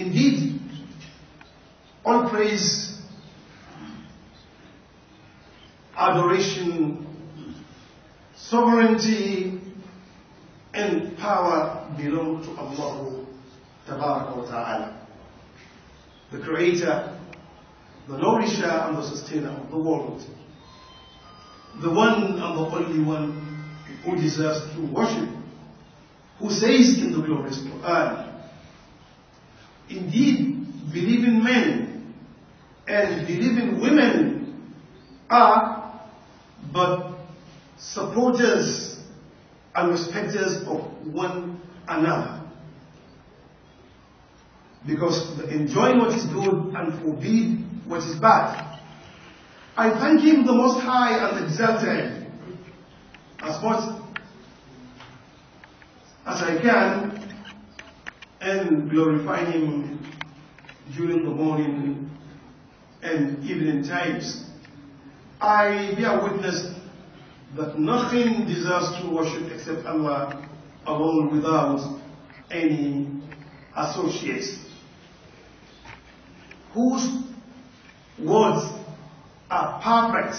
Indeed, all praise, adoration, sovereignty, and power belong to Allah Tabaraka wa Ta'ala, the Creator, the Nourisher and the Sustainer of the world, the one and the only one who deserves true worship, who says in the glorious Quran, indeed, believing men and believing women are but supporters and respecters of one another, because they enjoin what is good and forbid what is bad. I thank Him, the Most High and Exalted, as much as I can, and glorify Him during the morning and evening times. I bear witness that nothing deserves true worship except Allah alone, without any associates, whose words are perfect,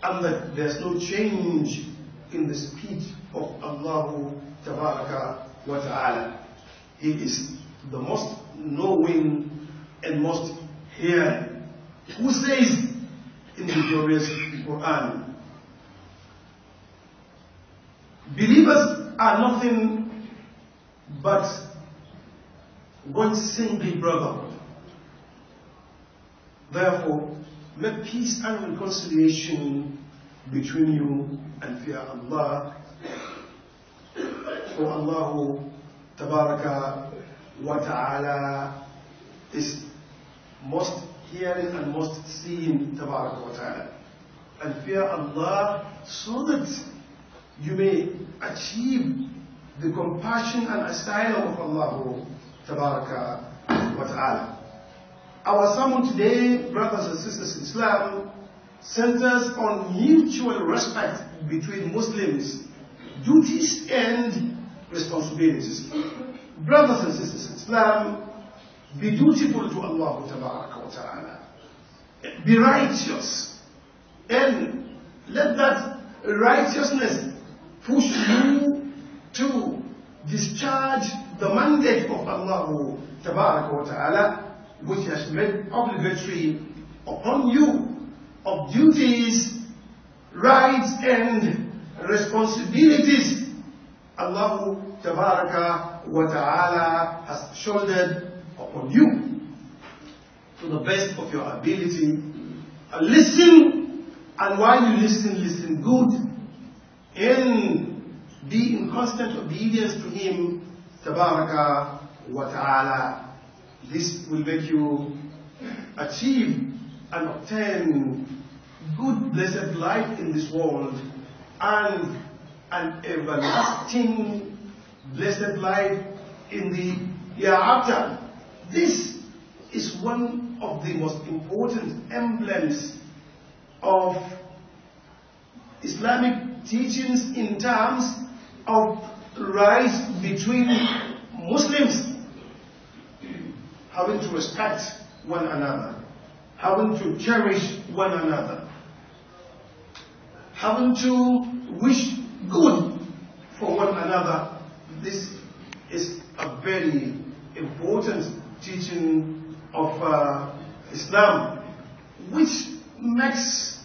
and that there's no change in the speech of Allah Tabaraka wa Ta'ala. He is the most knowing and most hearing, who says in the glorious Quran, believers are nothing but one single brotherhood. Therefore, make peace and reconciliation between you and fear Allah. For Allah Tabaraka wa Ta'ala is most hearing and most seeing, Tabaraka wa Ta'ala. And fear Allah so that you may achieve the compassion and asylum of Allah Tabaraka wa Ta'ala. Our sermon today, brothers and sisters in Islam, centers on mutual respect between Muslims, duties and responsibilities. Brothers and sisters in Islam, be dutiful to Allah Tabaraka wa Ta'ala. Be righteous, and let that righteousness push you to discharge the mandate of Allah Tabaraka wa Ta'ala, which has made obligatory upon you of duties, rights, and responsibilities Allah Tabaraka wa Ta'ala has shouldered upon you to the best of your ability. Listen, and while you listen good, and be in constant obedience to Him Tabaraka wa Ta'ala. This will make you achieve and obtain good blessed life in this world and an everlasting blessed life in the hereafter. This is one of the most important emblems of Islamic teachings in terms of rights between Muslims, having to respect one another, having to cherish one another, having to wish good for one another. This is a very important teaching of Islam, which makes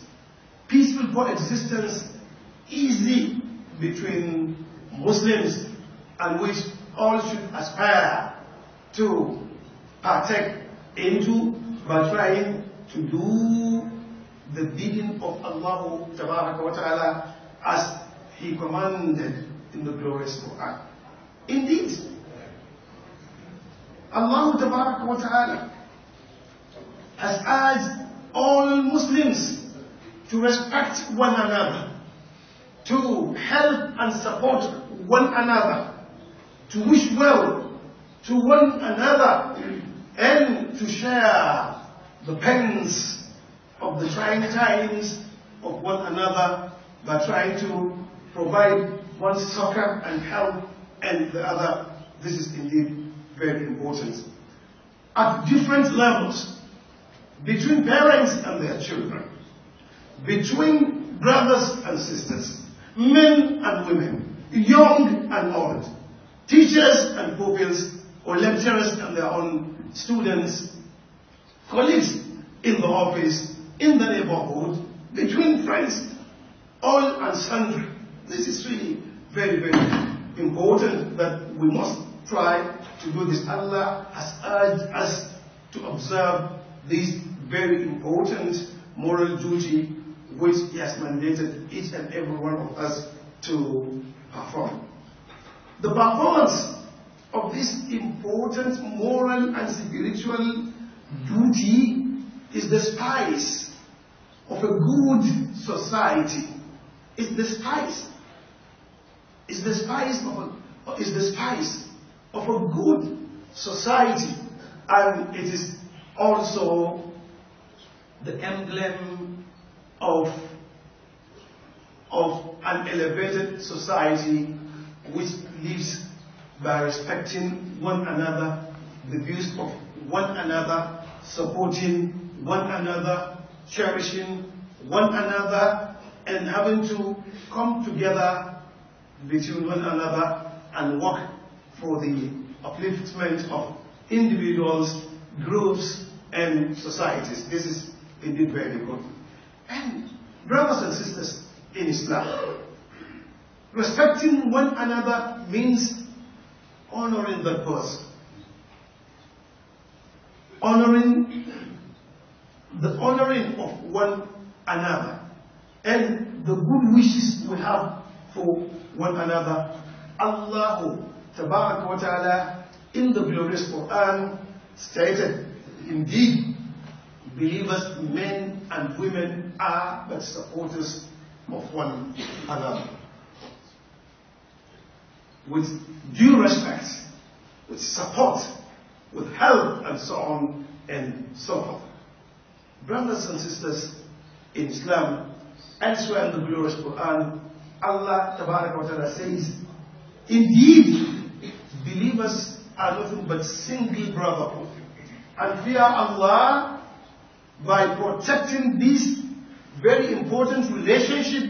peaceful coexistence easy between Muslims, and which all should aspire to partake into by trying to do the bidding of Allah Tabaraka wa Ta'ala as He commanded in the glorious Quran. Indeed, Allah Tabaraka wa Ta'ala has urged all Muslims to respect one another, to help and support one another, to wish well to one another, and to share the pains of the trying times of one another by trying to provide one succor and help and the other. This is indeed very important. at different levels, between parents and their children, between brothers and sisters, men and women, young and old, teachers and pupils, or lecturers and their own students, colleagues in the office, in the neighborhood, between friends, all and sundry. This is really very, very important that we must try to do this. Allah has urged us to observe this very important moral duty which He has mandated each and every one of us to perform. The performance of this important moral and spiritual duty is the spice of a good society. It's the spice. It's the spice of a good society, and it is also the emblem of an elevated society which lives by respecting one another, the views of one another, supporting one another, cherishing one another, and having to come together between one another and work for the upliftment of individuals, groups, and societies. This is indeed very good. And brothers and sisters in Islam, respecting one another means honoring that person. The honoring of one another and the good wishes we have for one another. Allah Tabarak wa Ta'ala in the glorious Quran stated, indeed, believers, men and women, are but supporters of one another. With due respect, with support, with help, and so on and so forth. Brothers and sisters in Islam, elsewhere in the glorious Quran, Allah Tabarak wa Ta'ala says, indeed, believers are nothing but single brotherhood, and fear Allah by protecting this very important relationship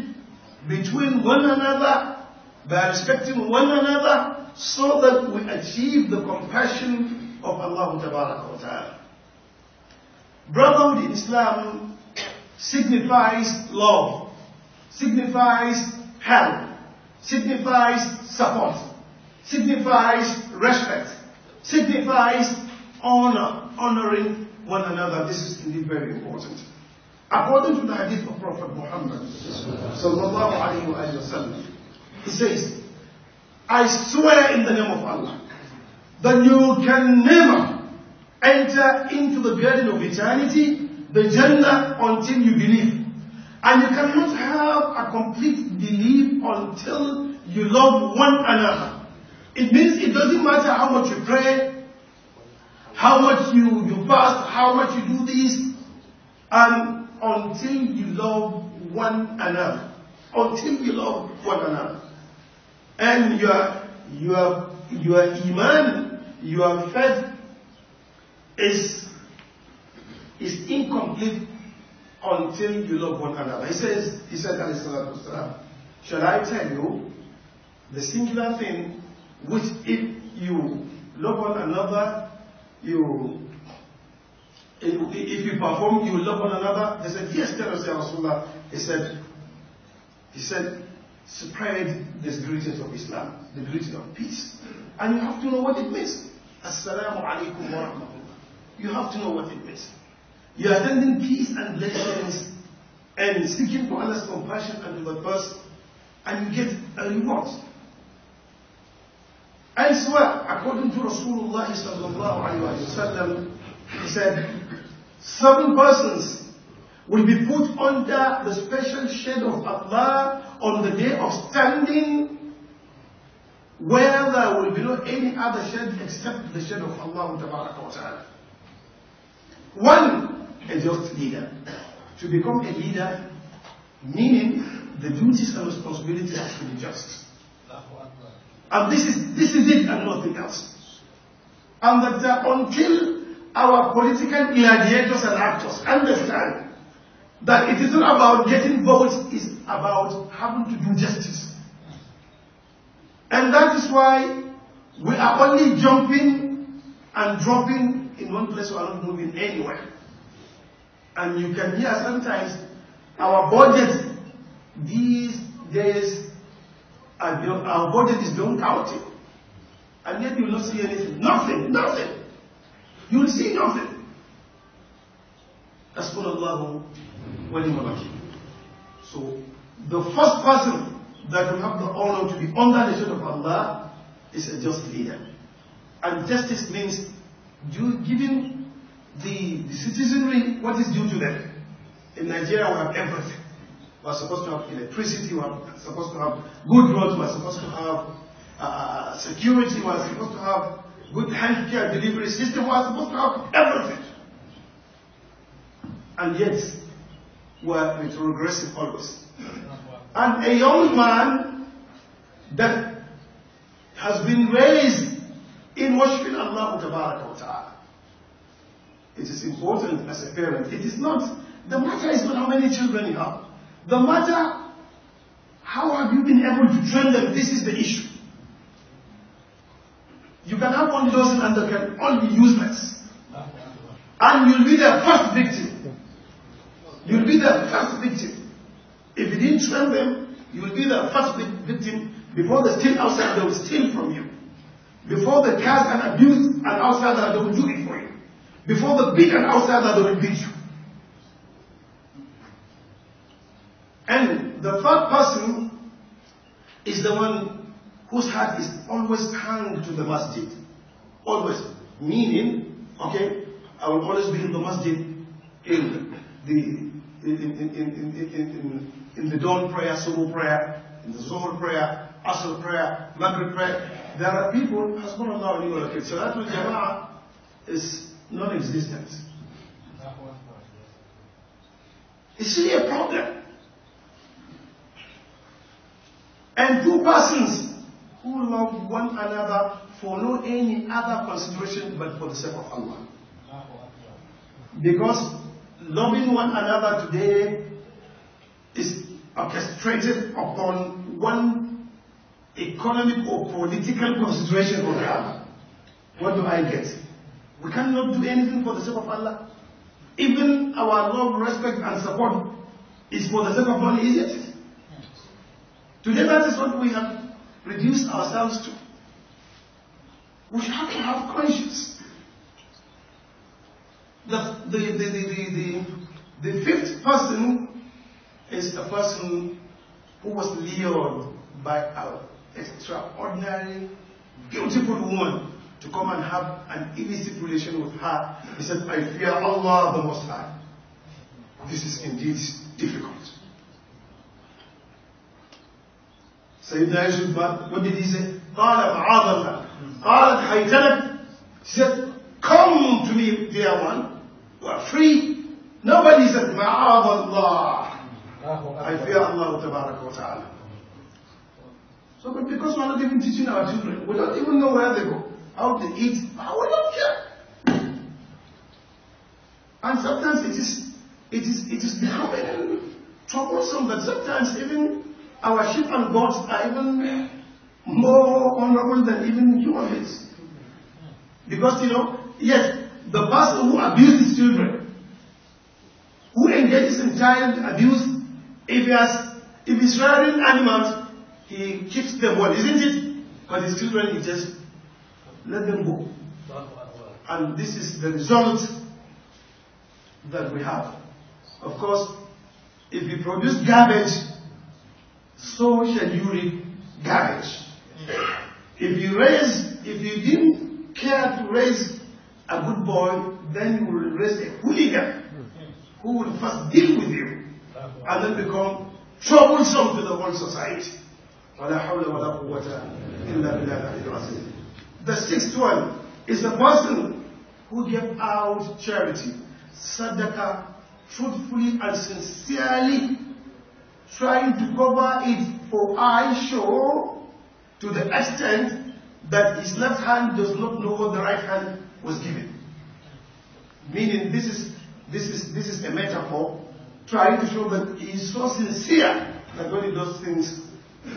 between one another, by respecting one another, so that we achieve the compassion of Allah Tabarak wa Ta'ala. Brotherhood in Islam signifies love, signifies help, signifies support, signifies respect, signifies honor, honoring one another. This is indeed very important. According to the hadith of Prophet Muhammad sallallahu alaihi wasallam, he says, I swear in the name of Allah that you can never enter into the garden of eternity, the Jannah, until you believe. And you cannot have a complete belief until you love one another. It means it doesn't matter how much you pray, how much you fast, how much you do this, and until you love one another. Until you love one another. And your iman, your faith is incomplete until you love one another. He said, alayhi salatu wasalam, shall I tell you the singular thing which if you love one another, if you perform, you will love one another? They said, yes, tell us, Ya Rasulullah. He said, spread this greetings of Islam, the greeting of peace. And you have to know what it means. Assalamu alaikum wa rahmatullah. You have to know what it means. You are sending peace and blessings and seeking for Allah's compassion and to the person, and you get a reward. Elsewhere, according to Rasulullah sallallahu alaihi wasallam, he said, 7 persons will be put under the special shade of Allah on the day of standing, where there will be no any other shade except the shade of Allah Tabaraka wa Ta'ala. One, a just leader. To become a leader, meaning the duties and responsibilities have to be just. And this is it and nothing else. And that until our political gladiators and actors understand that it isn't about getting votes, it's about having to do justice. And that is why we are only jumping and dropping in one place, we are not moving anywhere. And you can hear sometimes our budget these days, our budget is beyond counting. And yet you will not see anything. Nothing. You will see nothing. Hasbunallahu wa ni'mal wakeel. So the first person that will have the honor to be under the shade of Allah is a just leader. And justice means giving the citizenry what is due to them. In Nigeria we have everything. We are supposed to have electricity, we are supposed to have good roads, we are supposed to have security, we are supposed to have good healthcare delivery system, we are supposed to have everything. And yet, we are retrogressive always. And a young man that has been raised in worshiping Allah wa ta'ala, it is important as a parent. It is not, the matter is not how many children you have. The matter, how have you been able to train them? This is the issue. You can have 1,000 and they can all be useless. And you'll be their first victim. You'll be their first victim. If you didn't train them, you will be their first victim. Before they steal outside, they will steal from you. Before they curse and abuse an outsider, they will do it for you. Before they beat an outsider, they will beat you. And the third person is the one whose heart is always hung to the masjid. Always. Meaning, okay, I will always be in the masjid in the dawn prayer, subuh prayer, in the zuhr prayer, asr prayer, maghrib prayer. There are people, Hasbunallah wa ni'mal wakeel. Salatul Jama'ah is non-existent. It's really a problem. And two persons who love one another for no any other consideration but for the sake of Allah. Because loving one another today is orchestrated upon one economic or political consideration or the other. What do I get? We cannot do anything for the sake of Allah. Even our love, respect and support is for the sake of money, is it? Today that is what we have reduced ourselves to. We have to have conscience. The fifth person is a person who was lured by an extraordinary, beautiful woman to come and have an illicit relation with her. He said, I fear Allah the Most High. This is indeed difficult. Sayyidina Yusuf, what did he say? قال معاذ الله. قالت حيتلك. She said, come to me, dear one. You are free. Nobody said, معاذ الله. I fear Allah tabaraka wa ta'ala. So, but because we are not even teaching our children, we don't even know where they go, how they eat, we don't care. And sometimes it is becoming troublesome that sometimes even our sheep and goats are even more honorable than even human beings. Because, yes, the person who abuses children, who engages in child abuse, if he's rearing animals, he keeps them well, isn't it? But his children, he just let them go. And this is the result that we have. Of course, if you produce garbage, so shall you reap garbage. If you didn't care to raise a good boy, then you will raise a hooligan who will first deal with you and then become troublesome to the whole society. The sixth one is the person who gave out charity, sadaqah, truthfully and sincerely, trying to cover it for eye show to the extent that his left hand does not know what the right hand was given. Meaning this is a metaphor trying to show that he is so sincere that when he does things,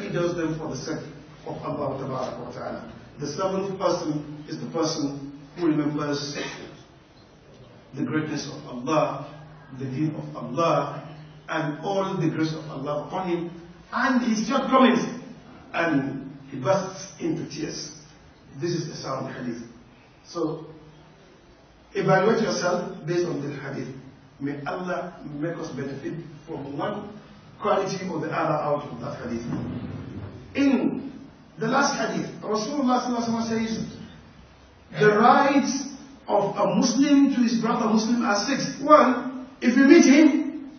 he does them for the sake of Allah Ta'ala. The seventh person is the person who remembers the greatness of Allah, the deen of Allah, and all the grace of Allah upon him, and his shortcomings, and he bursts into tears. This is a sound hadith. So, evaluate yourself based on this hadith. May Allah make us benefit from one quality or the other out of that hadith. In the last hadith, Rasulullah says, the rights of a Muslim to his brother Muslim are six. One, if you meet him,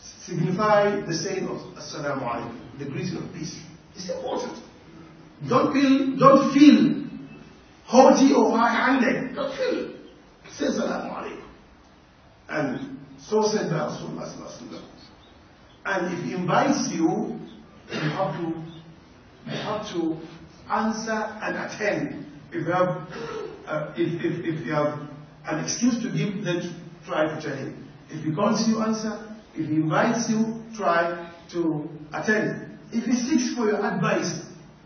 signify the saying of Assalamu alaikum, the greeting of peace. It's important. Don't feel haughty or high-handed. Don't feel it. Say Assalamu alaikum. And so said by Rasulullah. And if he invites you, you have to answer and attend. If you have an excuse to give, then try to tell him. If he calls you, answer. If he invites you, try to attend. If he seeks for your advice,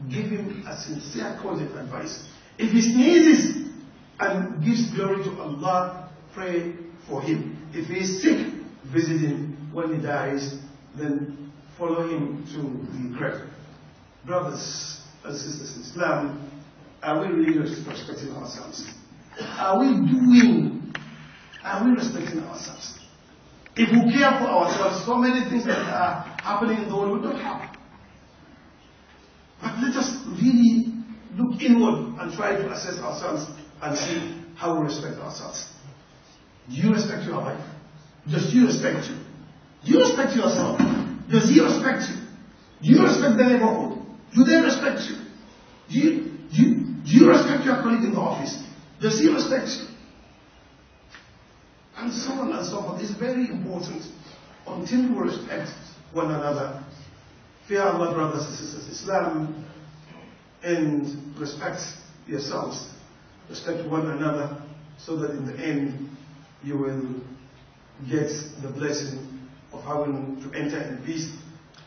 give him a sincere, cogent advice. If he sneezes and gives glory to Allah, pray for him. If he is sick, visit him. When he dies, then follow him to the grave. Brothers and sisters in Islam, are we really respecting ourselves? Are we respecting ourselves? If we care for ourselves, so many things that are happening in the world we don't have. But let us really look inward and try to assess ourselves and see how we respect ourselves. Do you respect your wife? Does she respect you? Do you respect yourself? Does he respect you? Do you respect the neighborhood? Do they respect you? Do you respect your colleague in the office? Does he respect you? And so on and so forth. It's very important until we respect one another. Fear Allah, brothers and sisters in Islam, and respect yourselves. Respect one another, so that in the end you will get the blessing of having to enter in peace,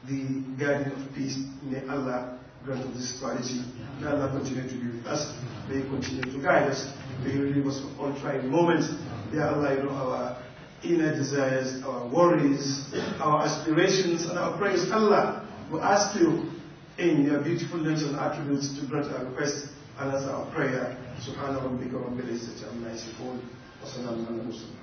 the guardian of peace. May Allah grant us this quality. May Allah continue to be with us. May He continue to guide us. May He relieve us of all trying moments. May Allah, you know, our inner desires, our worries, our aspirations, and our prayers. Allah, we ask you in your beautiful names and attributes to grant our request and answer our prayer. Subhana rabbika rabbil izzati amma yasifun wa salamun ala al-mursalin.